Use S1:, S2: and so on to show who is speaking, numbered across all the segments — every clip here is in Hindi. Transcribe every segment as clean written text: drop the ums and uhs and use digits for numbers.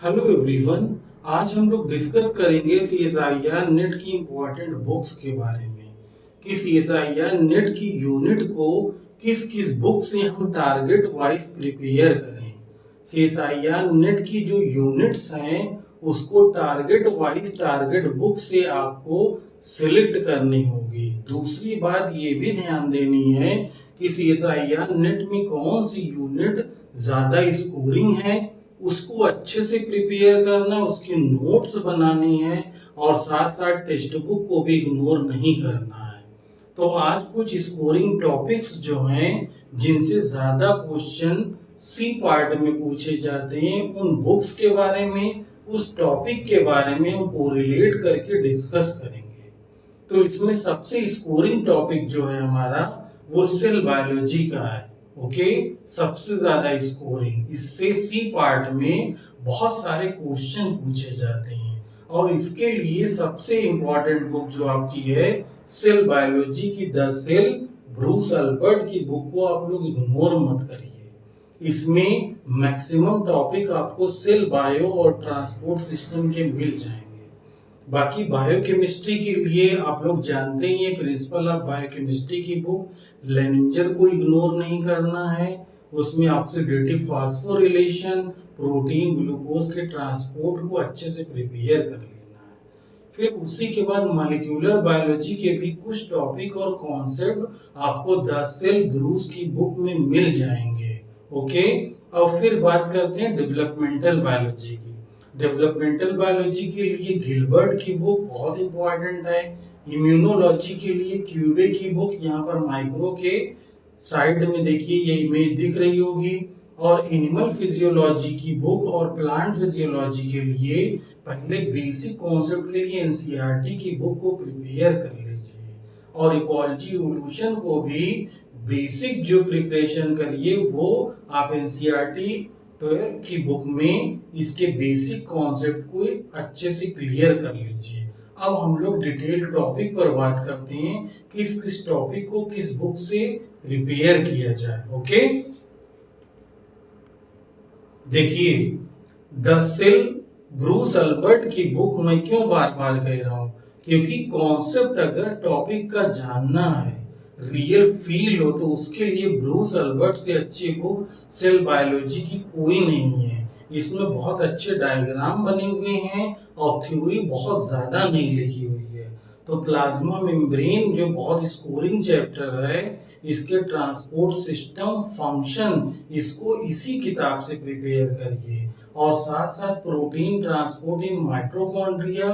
S1: Hello everyone. आज हम लोग डिस्कस करेंगे सीएसआईआर नेट की इम्पोर्टेंट बुक्स के बारे में कि सीएसआईआर नेट की यूनिट को किस किस बुक से हम टारगेट वाइज प्रिपेयर करें। सीएसआईआर नेट की जो यूनिट्स हैं उसको टारगेट वाइज टारगेट बुक से आपको सिलेक्ट करनी होगी। दूसरी बात ये भी ध्यान देनी है कि सीएसआईआर नेट में कौन सी यूनिट ज्यादा स्कोरिंग है उसको अच्छे से प्रिपेयर करना, उसके नोट्स बनानी है और साथ साथ टेक्स्ट बुक को भी इग्नोर नहीं करना है। तो आज कुछ स्कोरिंग टॉपिक्स जो हैं जिनसे ज्यादा क्वेश्चन सी पार्ट में पूछे जाते हैं उन बुक्स के बारे में, उस टॉपिक के बारे में हम कोरिलेट करके डिस्कस करेंगे। तो इसमें सबसे स्कोरिंग टॉपिक जो है हमारा वो सेल बायोलॉजी का है। ओके, सबसे ज्यादा स्कोरिंग इससे सी पार्ट में बहुत सारे क्वेश्चन पूछे जाते हैं और इसके लिए सबसे इंपॉर्टेंट बुक जो आपकी है सेल बायोलॉजी की द सेल, ब्रूस अल्बर्ट की बुक को आप लोग इग्नोर मत करिए। इसमें मैक्सिमम टॉपिक आपको सेल बायो और ट्रांसपोर्ट सिस्टम के मिल जाएंगे। बाकी बायोकेमिस्ट्री के लिए आप लोग जानते ही हैं प्रिंसिपल ऑफ बायोकेमिस्ट्री की बुक लेनिंजर को इग्नोर नहीं करना है। उसमें ऑक्सीडेटिव फास्फोरिलेशन, प्रोटीन ग्लूकोज के ट्रांसपोर्ट को अच्छे से प्रिपेयर कर लेना है। फिर उसी के बाद मॉलिक्यूलर बायोलॉजी के भी कुछ टॉपिक और कॉन्सेप्ट आपको 10 सेल ब्रूस की बुक में मिल जाएंगे। ओके, और फिर बात करते हैं डेवलपमेंटल बायोलॉजी की। डेवलपमेंटल बायोलॉजी के लिए गिलबर्ट की बुक बहुत इंपॉर्टेंट है। इम्यूनोलॉजी के लिए क्यूबे की बुक, यहाँ पर माइक्रो के साइड में देखिए ये इमेज दिख रही होगी। और एनिमल फिजियोलॉजी की बुक और प्लांट फिजियोलॉजी के लिए पहले बेसिक कॉन्सेप्ट के लिए एनसीईआरटी की बुक को प्रिपेयर कर लीजिए और इकोलॉजी इवोल्यूशन को भी बेसिक जो प्रिपरेशन करिए वो आप एनसीईआरटी 12 की बुक में इसके बेसिक कॉन्सेप्ट को अच्छे से क्लियर कर लीजिए। अब हम लोग डिटेल टॉपिक पर बात करते हैं कि किस टॉपिक को किस बुक से प्रिपेयर किया जाए। ओके, देखिए द सेल, ब्रूस अल्बर्ट की बुक मैं क्यों बार बार कह रहा हूं, क्योंकि कॉन्सेप्ट अगर टॉपिक का जानना है, रियल फील हो, तो उसके लिए ब्रूस अल्बर्ट से अच्छी बुक सेल बायोलॉजी की कोई नहीं है। इसमें बहुत अच्छे डायग्राम बने हुए हैं और थ्योरी बहुत ज्यादा नहीं लिखी हुई है। तो प्लाज्मा मेम्ब्रेन जो बहुत स्कोरिंग चैप्टर है, इसके ट्रांसपोर्ट सिस्टम फंक्शन, इसको इसी किताब से प्रिपेयर करिए। और साथ साथ protein transport in mitochondria,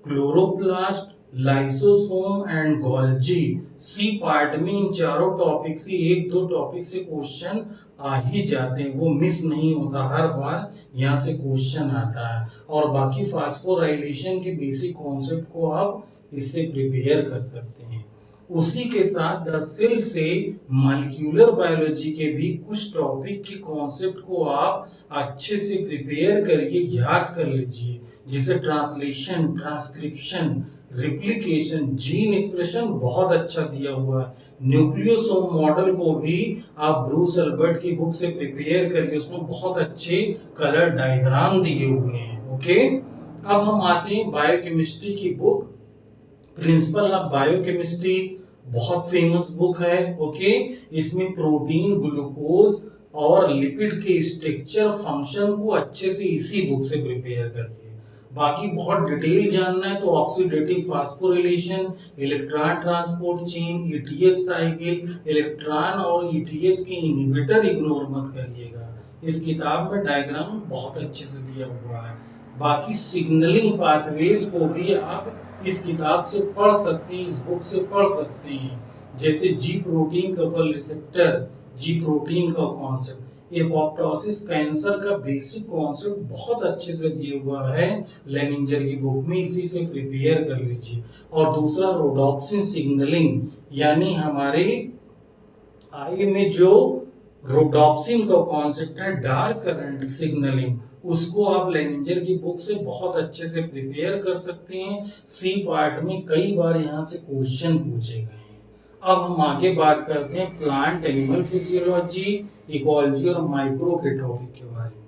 S1: chloroplast, lysosome and Golgi, C part में इन चारों टॉपिक से एक दो टॉपिक से क्वेश्चन आ ही जाते हैं, वो मिस नहीं होता, हर बार यहाँ से क्वेश्चन आता है। और बाकी फास्फोराइलेशन के बेसिक कॉन्सेप्ट को आप इससे प्रिपेयर कर सकते हैं। उसी के साथ द सेल से मॉलिक्यूलर बायोलॉजी के भी कुछ टॉपिक के कॉन्सेप्ट को आप अच्छे से प्रिपेयर करिए, याद कर लीजिए। जैसे translation, transcription, replication, gene expression बहुत अच्छा दिया हुआ है। न्यूक्लियोसोम मॉडल को भी आप ब्रूस अल्बर्ट की बुक से प्रिपेयर करिए, उसमें बहुत अच्छे कलर डायग्राम दिए हुए हैं। ओके, अब हम आते हैं बायोकेमिस्ट्री की बुक, प्रिंसिपल ऑफ बायोकेमिस्ट्री, बहुत फेमस बुक है। ओके, इसमें प्रोटीन, ग्लूकोज और लिपिड के स्ट्रक्चर, फंक्शन को अच्छे से इसी बुक से प्रिपेयर करिए। बाकी बहुत डिटेल जानना है तो oxidative phosphorylation, electron transport chain, ETS cycle, electron और ईटीएस के इनहिबिटर इग्नोर मत करिएगा। इस किताब में डायग्राम बहुत अच्छे से दिया हुआ है। बाकी सिग्नलिंग पाथवेज को भी आप इस किताब से पढ़ सकते हैं, इस बुक से पढ़ सकते हैं। जैसे जी प्रोटीन कपल रिसेप्टर, जी प्रोटीन का कॉन्सेप्ट, एपोप्टोसिस कैंसर का बेसिक कॉन्सेप्ट बहुत अच्छे से दिया हुआ है लेनिंजर की बुक में, इसी से प्रिपेयर कर लीजिए। और दूसरा रोडोप्सिन सिग्नलिंग, यानी हमारे आई में जो रोडोप्सिन का कॉन्सेप्ट है, डार्क करंट सिग्नलिंग, उसको आप लेनिंजर की बुक से बहुत अच्छे से प्रिपेयर कर सकते हैं। सी पार्ट में कई बार यहाँ से क्वेश्चन पूछे गए हैं। अब हम आगे बात करते हैं प्लांट एनिमल फिजियोलॉजी, इकोलॉजी और माइक्रो के टॉपिक के बारे में।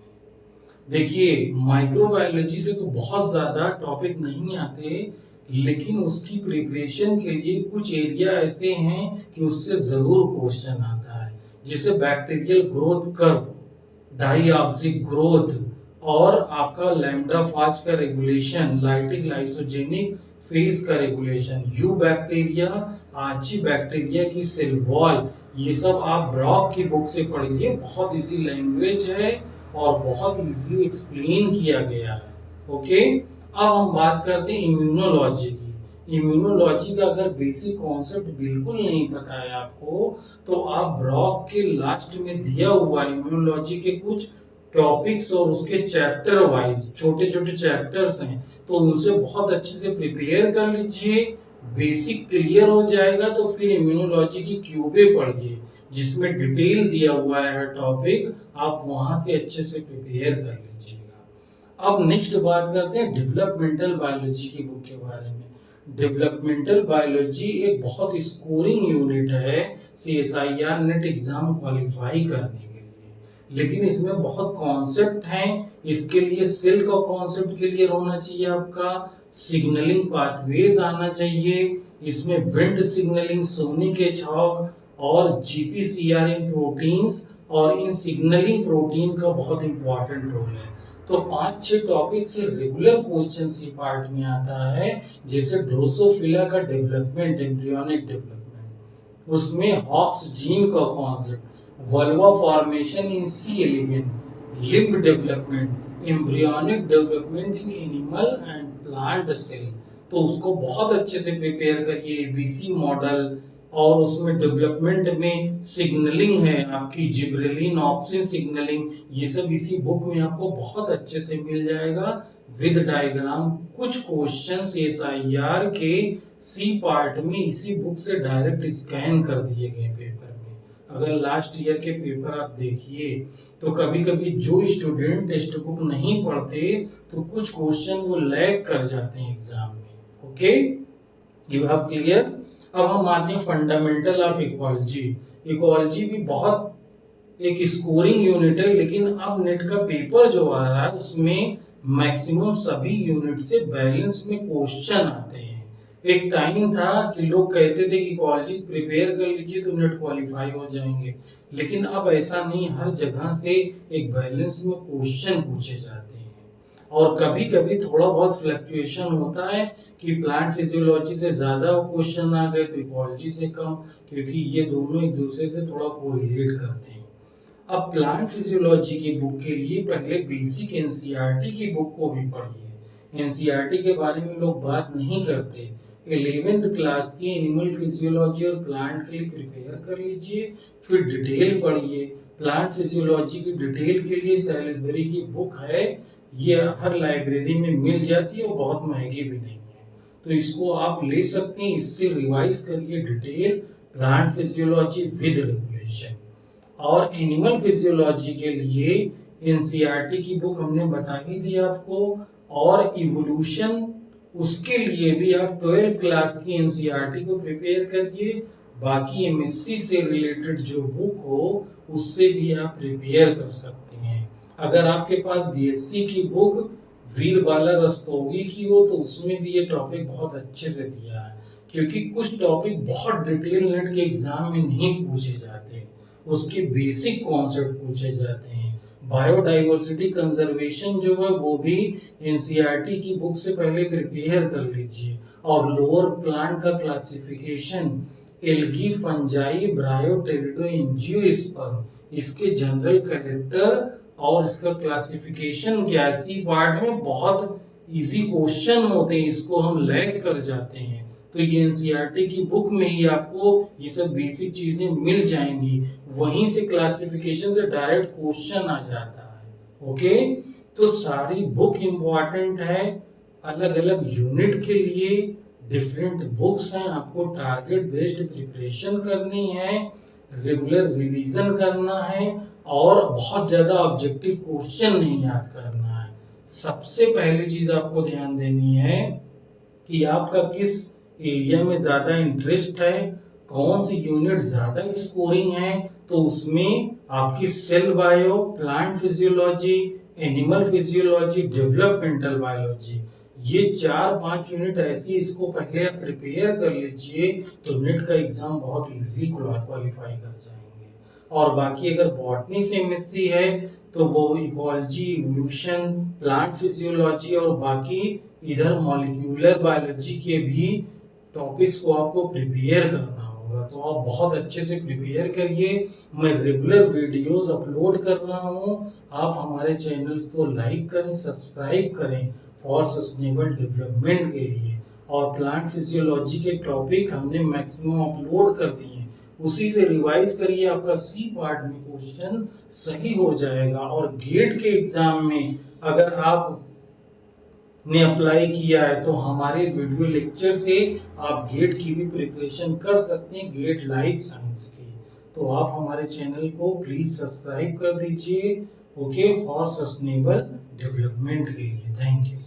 S1: देखिए माइक्रोबायोलॉजी से तो बहुत ज्यादा टॉपिक नहीं आते, लेकिन उसकी प्रिपरेशन के लिए कुछ एरिया ऐसे हैं कि उससे जरूर क्वेश्चन आता है, जैसे bacterial growth curve, diauxic growth, और आपका लैम्डा फाज का रेगुलेशन, लाइटिक लाइसोजेनिक फेज का regulation, eubacteria, archaebacteria की सेल वॉल, ये सब आप ब्रॉक की बुक से पढ़िए। बहुत इजी लैंग्वेज है और बहुत इजीली एक्सप्लेन किया गया है। ओके, अब हम बात करते हैं इम्यूनोलॉजी की। इम्यूनोलॉजी का अगर बेसिक कॉन्सेप्ट बिल्कुल नहीं पता है आपको, तो आप ब्रॉक के लास्ट में दिया हुआ इम्यूनोलॉजी के कुछ टॉपिक्स और उसके चैप्टर वाइज छोटे छोटे चैप्टर्स हैं, तो उनसे बहुत अच्छे से प्रिपेयर कर लीजिए। बेसिक क्लियर हो जाएगा तो फिर इम्यूनोलॉजी की क्यूबे पढ़िए, जिसमें डिटेल दिया हुआ है टॉपिक, आप वहां से अच्छे से प्रिपेयर कर लीजिएगा। अब नेक्स्ट बात करते हैं डेवलपमेंटल बायोलॉजी की बुक के बारे में। डेवलपमेंटल बायोलॉजी एक बहुत स्कोरिंग यूनिट है CSIR नेट एग्जाम क्वालिफाई करने के लिए, लेकिन इसमें बहुत कॉन्सेप्ट हैं। इसके लिए सेल का कॉन्सेप्ट क्लियर होना चाहिए, आपका सिग्नलिंग पाथवेज आना चाहिए, इसमें विंड सिग्नलिंग, सोनिक एजहॉग और GPCR इन प्रोटीन्स और इन सिग्नलिंग प्रोटीन का बहुत इंपॉर्टेंट रोल है। तो 5-6 टॉपिक से रेगुलर क्वेश्चन ये पार्ट में आता है, जैसे ड्रोसोफिला का डेवलपमेंट, एम्ब्रियोनिक डेवलपमेंट, उसमें हॉक्स जीन का concept, vulva formation in C elegans, limb development, embryonic development in animal and plant cell, तो उसको बहुत अच्छे से प्रिपेयर करिए। ABC मॉडल, और उसमें डेवलपमेंट में सिग्नलिंग है आपकी, जिब्रेलिन ऑक्सिन सिग्नलिंग, ये सब इसी बुक में आपको बहुत अच्छे से मिल जाएगा विद डायग्राम। कुछ क्वेश्चन SIR के सी पार्ट में इसी बुक से डायरेक्ट स्कैन कर दिए गए पेपर में। अगर लास्ट ईयर के पेपर आप देखिए तो कभी कभी जो स्टूडेंट टेक्स्ट बुक नहीं पढ़ते तो कुछ क्वेश्चन वो लैग कर जाते हैं एग्जाम में। Okay, you have clear. अब हम आते हैं फंडामेंटल ऑफ इकोलॉजी। इकोलॉजी भी बहुत एक स्कोरिंग यूनिट है, लेकिन अब नेट का पेपर जो आ रहा है उसमें मैक्सिमम सभी यूनिट से बैलेंस में क्वेश्चन आते हैं। एक टाइम था कि लोग कहते थे कि इकोलॉजी प्रिपेयर कर लीजिए तो नेट क्वालिफाई हो जाएंगे, लेकिन अब ऐसा नहीं, हर जगह से एक बैलेंस में क्वेश्चन पूछे जाते हैं। और कभी कभी थोड़ा बहुत फ्लक्चुएशन होता है कि प्लांट फिजियोलॉजी से ज्यादा क्वेश्चन आ गए तो इकोलॉजी से कम, क्योंकि ये दोनों एक दूसरे से थोड़ा कोरिलेट करते हैं। अब प्लांट फिजियोलॉजी की बुक के लिए पहले बेसिक NCERT की बुक को भी पढ़िए। NCERT के बारे में लोग बात नहीं करते। 11th क्लास की एनिमल फिजियोलॉजी और प्लांट के लिए प्रिपेयर कर लीजिए, फिर डिटेल पढ़िए। प्लांट फिजियोलॉजी की डिटेल के लिए सैलिसबरी की बुक है, ये हर लाइब्रेरी में मिल जाती है और बहुत महंगी भी नहीं है, तो इसको आप ले सकते हैं। इससे रिवाइज करिए detail plant physiology with regulation. और एनिमल फिजियोलॉजी के लिए NCERT की बुक हमने बता ही दी आपको, और इवोल्यूशन उसके लिए भी आप 12 क्लास की NCERT को प्रिपेयर करिए। बाकी MSc से रिलेटेड जो बुक हो उससे भी आप प्रिपेयर कर सकते हैं। अगर आपके पास BSc की बुक वीर बाला रस्तोगी की हो तो उसमें भी ये टॉपिक बहुत अच्छे से दिया है, क्योंकि कुछ टॉपिक बहुत डिटेल नेट के एग्जाम में नहीं पूछे जाते, उसके बेसिक कॉन्सेप्ट पूछे जाते हैं। बायोडाइवर्सिटी कंजर्वेशन जो है वो भी NCERT की बुक से पहले प्रिपेयर कर लीजिए। और लोअर प्लांट का क्लासिफिकेशन, एल्गी, फंजाई, ब्रायोटेरिडो, एंजियोस्पर्म, इसके जनरल कैरेक्टर और इसका क्लासिफिकेशन क्या है, इसी पार्ट में बहुत इजी क्वेश्चन होते हैं, इसको हम लैग कर जाते हैं। तो ये NCERT की बुक में ही आपको ये सब बेसिक चीजें मिल जाएंगी, वहीं से क्लासिफिकेशन से डायरेक्ट क्वेश्चन आ जाता है। ओके, तो सारी बुक इंपॉर्टेंट है, अलग अलग यूनिट के लिए डिफरेंट बुक्स हैं, आपको टारगेट बेस्ड प्रिपरेशन करनी है, रेगुलर रिवीजन करना है, और बहुत ज्यादा ऑब्जेक्टिव क्वेश्चन नहीं याद करना है। सबसे पहली चीज आपको ध्यान देनी है कि आपका किस एरिया में ज्यादा इंटरेस्ट है, कौन सी यूनिट ज्यादा स्कोरिंग है, तो उसमें आपकी cell bio, plant physiology, animal physiology, developmental biology, ये 4-5 यूनिट ऐसी इसको पहले आप प्रिपेयर कर लीजिए तो नेट का एग्जाम बहुत इजीली क्वालिफाई कर जाएंगे। और बाकी अगर बॉटनी से एमएससी है तो वो इकोलॉजी, इवोल्यूशन, प्लांट फिजियोलॉजी और बाकी इधर मॉलिक्यूलर बायोलॉजी के भी टॉपिक्स को आपको प्रिपेयर करना होगा। तो आप बहुत अच्छे से प्रिपेयर करिए। मैं रेगुलर वीडियोस अपलोड कर रहा हूँ, आप हमारे चैनल को लाइक करें, सब्सक्राइब करें फॉर सस्टेनेबल डेवलपमेंट के लिए। और प्लांट फिजियोलॉजी के टॉपिक हमने मैक्सिमम अपलोड कर दिए हैं, उसी से रिवाइज करिए, आपका सी पार्ट में क्वेश्चन सही हो जाएगा। और गेट के एग्जाम में अगर आप ने अप्लाई किया है तो हमारे वीडियो लेक्चर से आप गेट की भी प्रिपरेशन कर सकते हैं, गेट लाइफ साइंस की। तो आप हमारे चैनल को प्लीज सब्सक्राइब कर दीजिए, ओके, फॉर सस्टेनेबल डेवलपमेंट के लिए। Thank you.